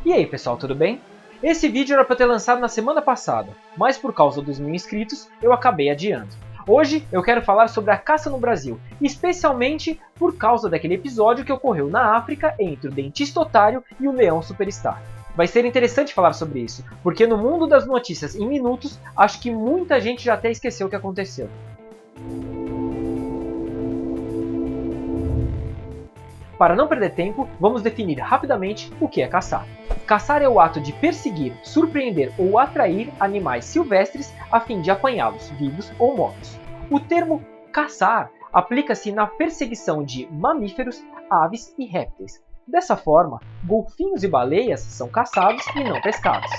E aí pessoal, tudo bem? Esse vídeo era para ter lançado na semana passada, mas por causa dos 1000 inscritos eu acabei adiando. Hoje eu quero falar sobre a caça no Brasil, especialmente por causa daquele episódio que ocorreu na África entre o dentista otário e o leão superstar. Vai ser interessante falar sobre isso, porque no mundo das notícias em minutos, acho que muita gente já até esqueceu o que aconteceu. Para não perder tempo, vamos definir rapidamente o que é caçar. Caçar é o ato de perseguir, surpreender ou atrair animais silvestres a fim de apanhá-los vivos ou mortos. O termo caçar aplica-se na perseguição de mamíferos, aves e répteis. Dessa forma, golfinhos e baleias são caçados e não pescados.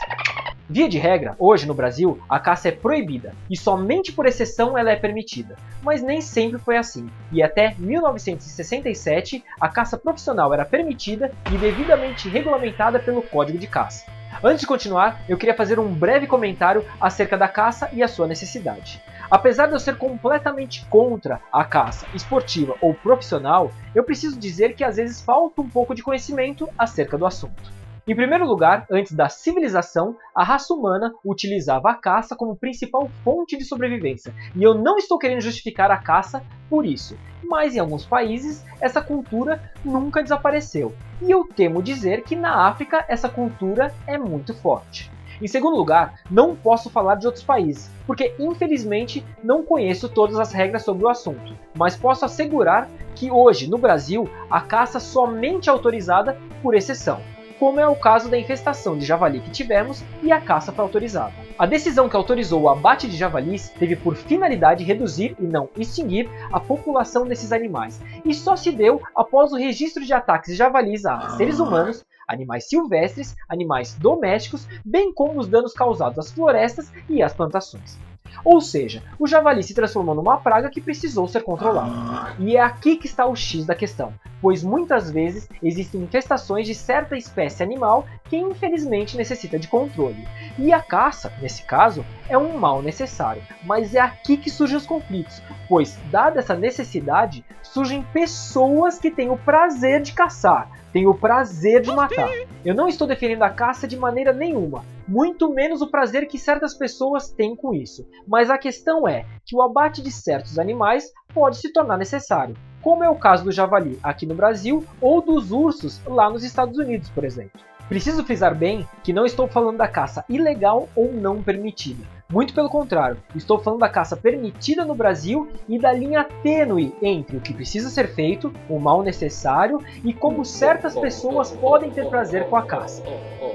Via de regra, hoje no Brasil, a caça é proibida e somente por exceção ela é permitida. Mas nem sempre foi assim, e até 1967 a caça profissional era permitida e devidamente regulamentada pelo Código de Caça. Antes de continuar, eu queria fazer um breve comentário acerca da caça e a sua necessidade. Apesar de eu ser completamente contra a caça esportiva ou profissional, eu preciso dizer que às vezes falta um pouco de conhecimento acerca do assunto. Em primeiro lugar, antes da civilização, a raça humana utilizava a caça como principal fonte de sobrevivência. E eu não estou querendo justificar a caça por isso, mas em alguns países essa cultura nunca desapareceu. E eu temo dizer que na África essa cultura é muito forte. Em segundo lugar, não posso falar de outros países, porque infelizmente não conheço todas as regras sobre o assunto, mas posso assegurar que hoje no Brasil a caça somente é autorizada por exceção, como é o caso da infestação de javali que tivemos e a caça foi autorizada. A decisão que autorizou o abate de javalis teve por finalidade reduzir e não extinguir a população desses animais, e só se deu após o registro de ataques de javalis a seres humanos, animais silvestres, animais domésticos, bem como os danos causados às florestas e às plantações. Ou seja, o javali se transformou numa praga que precisou ser controlada. E é aqui que está o X da questão, pois muitas vezes existem infestações de certa espécie animal que infelizmente necessita de controle. E a caça, nesse caso, é um mal necessário, mas é aqui que surgem os conflitos, pois dada essa necessidade, surgem pessoas que têm o prazer de caçar, têm o prazer de matar. Eu não estou defendendo a caça de maneira nenhuma, muito menos o prazer que certas pessoas têm com isso. Mas a questão é que o abate de certos animais pode se tornar necessário, como é o caso do javali aqui no Brasil ou dos ursos lá nos Estados Unidos, por exemplo. Preciso frisar bem que não estou falando da caça ilegal ou não permitida. Muito pelo contrário, estou falando da caça permitida no Brasil e da linha tênue entre o que precisa ser feito, o mal necessário e como certas pessoas podem ter prazer com a caça.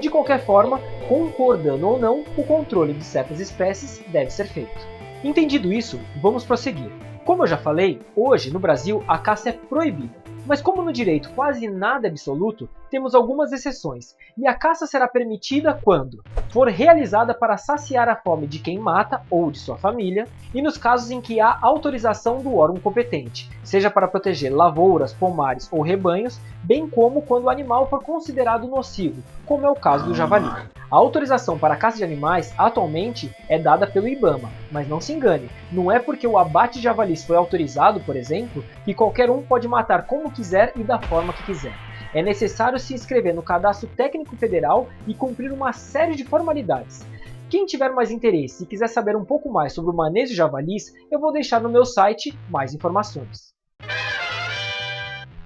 De qualquer forma, concordando ou não, o controle de certas espécies deve ser feito. Entendido isso, vamos prosseguir. Como eu já falei, hoje no Brasil a caça é proibida. Mas como no direito quase nada é absoluto, temos algumas exceções, e a caça será permitida quando for realizada para saciar a fome de quem mata ou de sua família, e nos casos em que há autorização do órgão competente, seja para proteger lavouras, pomares ou rebanhos, bem como quando o animal for considerado nocivo, como é o caso do javali. A autorização para a caça de animais atualmente é dada pelo IBAMA, mas não se engane, não é porque o abate de javalis foi autorizado, por exemplo, que qualquer um pode matar como quiser e da forma que quiser. É necessário se inscrever no Cadastro Técnico Federal e cumprir uma série de formalidades. Quem tiver mais interesse e quiser saber um pouco mais sobre o manejo de javalis, eu vou deixar no meu site mais informações.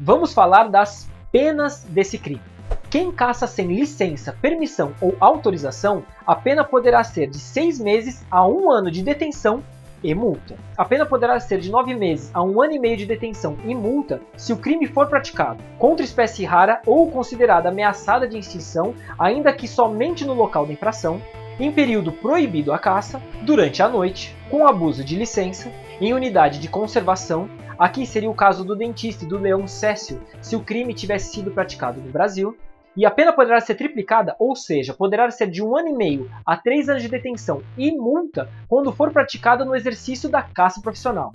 Vamos falar das penas desse crime. Quem caça sem licença, permissão ou autorização, a pena poderá ser de 6 meses a 1 ano de detenção e multa. A pena poderá ser de 9 meses a 1 ano e meio de detenção e multa se o crime for praticado contra espécie rara ou considerada ameaçada de extinção, ainda que somente no local da infração, em período proibido à caça, durante a noite, com abuso de licença, em unidade de conservação. Aqui seria o caso do dentista e do leão Cécio, se o crime tivesse sido praticado no Brasil. E a pena poderá ser triplicada, ou seja, poderá ser de 1 ano e meio a 3 anos de detenção e multa quando for praticada no exercício da caça profissional.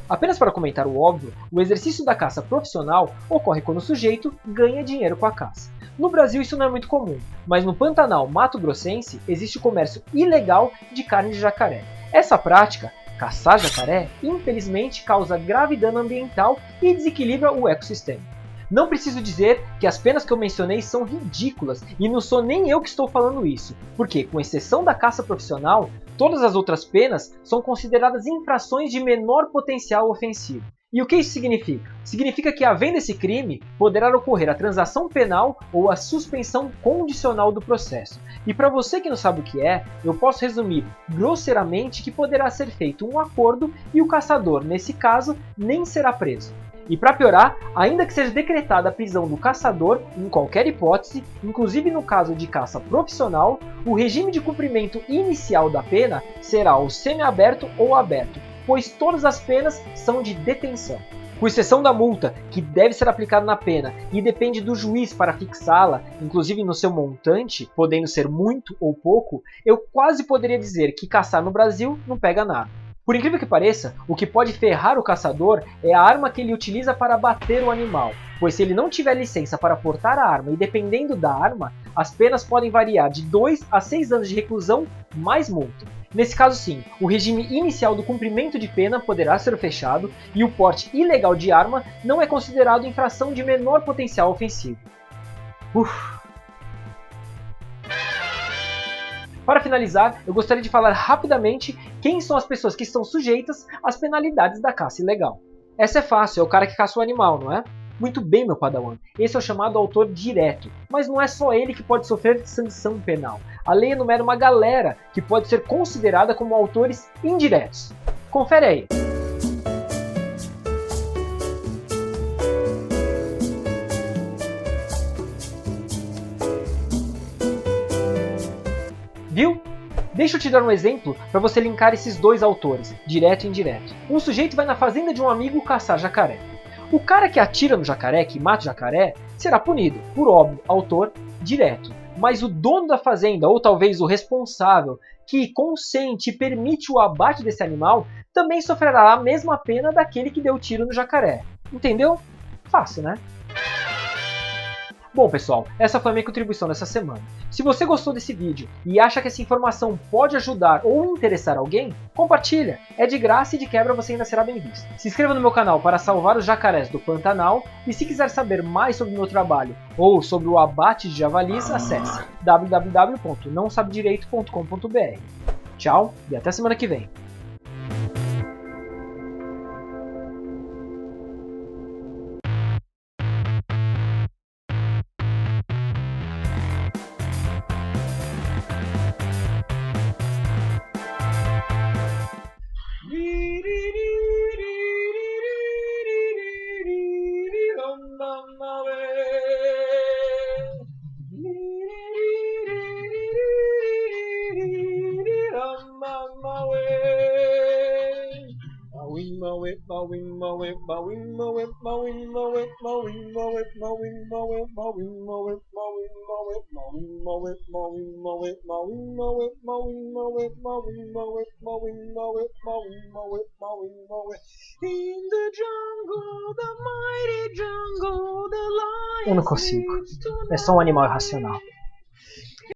Apenas para comentar o óbvio, o exercício da caça profissional ocorre quando o sujeito ganha dinheiro com a caça. No Brasil isso não é muito comum, mas no Pantanal mato-grossense existe o comércio ilegal de carne de jacaré. Essa prática, caçar jacaré, infelizmente causa grave dano ambiental e desequilibra o ecossistema. Não preciso dizer que as penas que eu mencionei são ridículas, e não sou nem eu que estou falando isso, porque, com exceção da caça profissional, todas as outras penas são consideradas infrações de menor potencial ofensivo. E o que isso significa? Significa que, havendo esse crime, poderá ocorrer a transação penal ou a suspensão condicional do processo. E para você que não sabe o que é, eu posso resumir grosseiramente que poderá ser feito um acordo e o caçador, nesse caso, nem será preso. E para piorar, ainda que seja decretada a prisão do caçador, em qualquer hipótese, inclusive no caso de caça profissional, o regime de cumprimento inicial da pena será o semiaberto ou aberto, pois todas as penas são de detenção. Com exceção da multa, que deve ser aplicada na pena e depende do juiz para fixá-la, inclusive no seu montante, podendo ser muito ou pouco, eu quase poderia dizer que caçar no Brasil não pega nada. Por incrível que pareça, o que pode ferrar o caçador é a arma que ele utiliza para bater o animal, pois se ele não tiver licença para portar a arma e dependendo da arma, as penas podem variar de 2 a 6 anos de reclusão mais multa. Nesse caso sim, o regime inicial do cumprimento de pena poderá ser fechado e o porte ilegal de arma não é considerado infração de menor potencial ofensivo. Para finalizar, eu gostaria de falar rapidamente quem são as pessoas que estão sujeitas às penalidades da caça ilegal. Essa é fácil, é o cara que caça o animal, não é? Muito bem, meu padawan, esse é o chamado autor direto, mas não é só ele que pode sofrer sanção penal. A lei enumera uma galera que pode ser considerada como autores indiretos. Confere aí. Viu? Deixa eu te dar um exemplo para você linkar esses dois autores, direto e indireto. Um sujeito vai na fazenda de um amigo caçar jacaré. O cara que atira no jacaré, que mata o jacaré, será punido, por óbvio, autor direto. Mas o dono da fazenda, ou talvez o responsável, que consente e permite o abate desse animal, também sofrerá a mesma pena daquele que deu o tiro no jacaré. Entendeu? Fácil, né? Bom pessoal, essa foi a minha contribuição dessa semana. Se você gostou desse vídeo e acha que essa informação pode ajudar ou interessar alguém, compartilha, é de graça e de quebra você ainda será bem visto. Se inscreva no meu canal para salvar os jacarés do Pantanal e se quiser saber mais sobre o meu trabalho ou sobre o abate de javalis, acesse www.naosabedireito.com.br. Tchau e até semana que vem. Eu não consigo. É só um animal irracional.